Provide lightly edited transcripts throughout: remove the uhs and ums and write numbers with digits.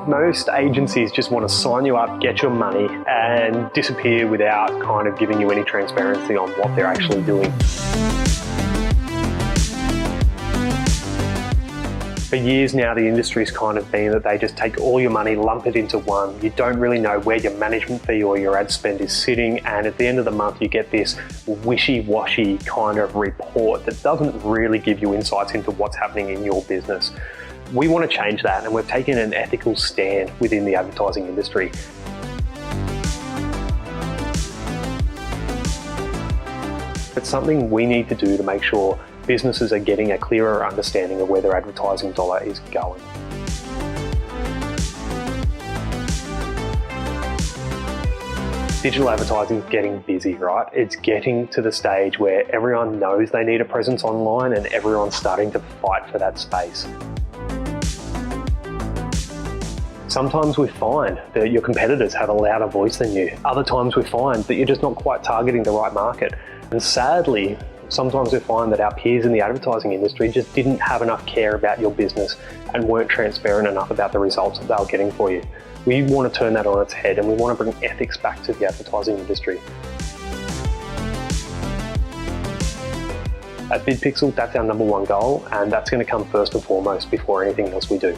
Most agencies just want to sign you up, get your money, and disappear without kind of giving you any transparency on what they're actually doing. For years now, the industry's kind of been that they just take all your money, lump it into one. You don't really know where your management fee or your ad spend is sitting, and at the end of the month you get this wishy-washy kind of report that doesn't really give you insights into what's happening in your business. We want to change that, and we've taken an ethical stand within the advertising industry. It's something we need to do to make sure businesses are getting a clearer understanding of where their advertising dollar is going. Digital advertising is getting busy, right? It's getting to the stage where everyone knows they need a presence online and everyone's starting to fight for that space. Sometimes we find that your competitors have a louder voice than you. Other times we find that you're just not quite targeting the right market. And sadly, sometimes we find that our peers in the advertising industry just didn't have enough care about your business and weren't transparent enough about the results that they were getting for you. We want to turn that on its head, and we want to bring ethics back to the advertising industry. At BidPixel, that's our number one goal, and that's going to come first and foremost before anything else we do.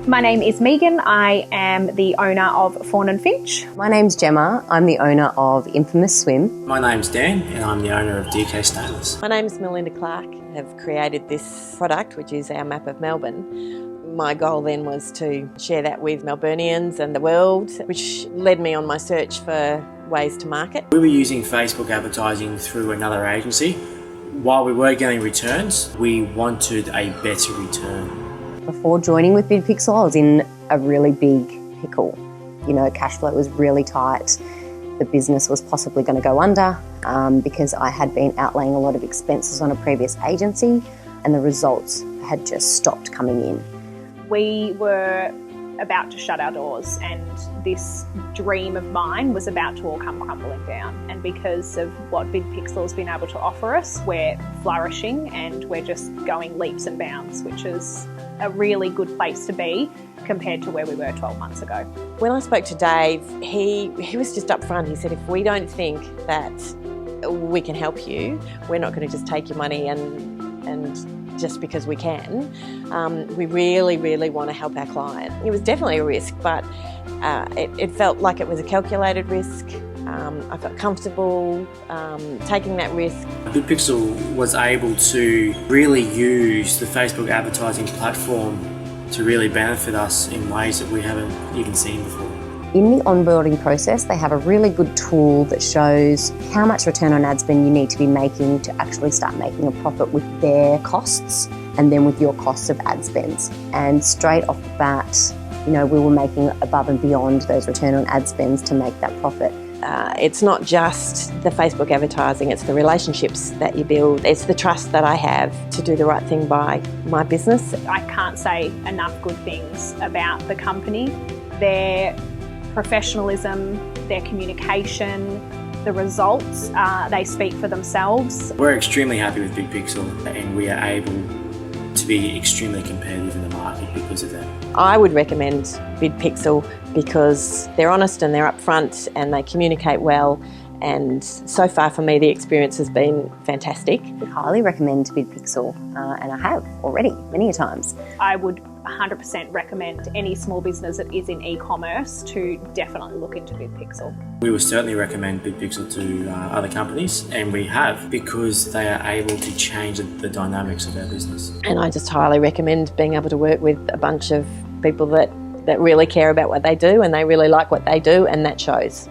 My name is Megan. I am the owner of Fawn & Finch. My name's Gemma. I'm the owner of Infamous Swim. My name's Dan and I'm the owner of DK Stainless. My name's Melinda Clark. I've created this product, which is our map of Melbourne. My goal then was to share that with Melburnians and the world, which led me on my search for ways to market. We were using Facebook advertising through another agency. While we were getting returns, we wanted a better return. Before joining with BidPixel, I was in a really big pickle. You know, cash flow was really tight. The business was possibly going to go under because I had been outlaying a lot of expenses on a previous agency and the results had just stopped coming in. We were about to shut our doors, and this dream of mine was about to all come crumbling down. And because of what BidPixel has been able to offer us, we're flourishing and we're just going leaps and bounds, which is a really good place to be compared to where we were 12 months ago. When I spoke to Dave, he was just upfront. He said, if we don't think that we can help you, we're not going to just take your money and just because we can. We really, really want to help our client. It was definitely a risk, but it felt like it was a calculated risk. I felt comfortable taking that risk. BidPixel was able to really use the Facebook advertising platform to really benefit us in ways that we haven't even seen before. In the onboarding process, they have a really good tool that shows how much return on ad spend you need to be making to actually start making a profit with their costs and then with your costs of ad spends. And straight off the bat, you know, we were making above and beyond those return on ad spends to make that profit. It's not just the Facebook advertising, it's the relationships that you build. It's the trust that I have to do the right thing by my business. I can't say enough good things about the company. Their professionalism, their communication, the results, they speak for themselves. We're extremely happy with BidPixel and we are able to be extremely competitive in the market because of that. I would recommend BidPixel because they're honest and they're upfront and they communicate well, and so far for me the experience has been fantastic. I highly recommend BidPixel and I have already many a times. I would 100% recommend any small business that is in e-commerce to definitely look into BidPixel. We would certainly recommend BidPixel to other companies, and we have, because they are able to change the dynamics of our business. And I just highly recommend being able to work with a bunch of people that really care about what they do and they really like what they do, and that shows.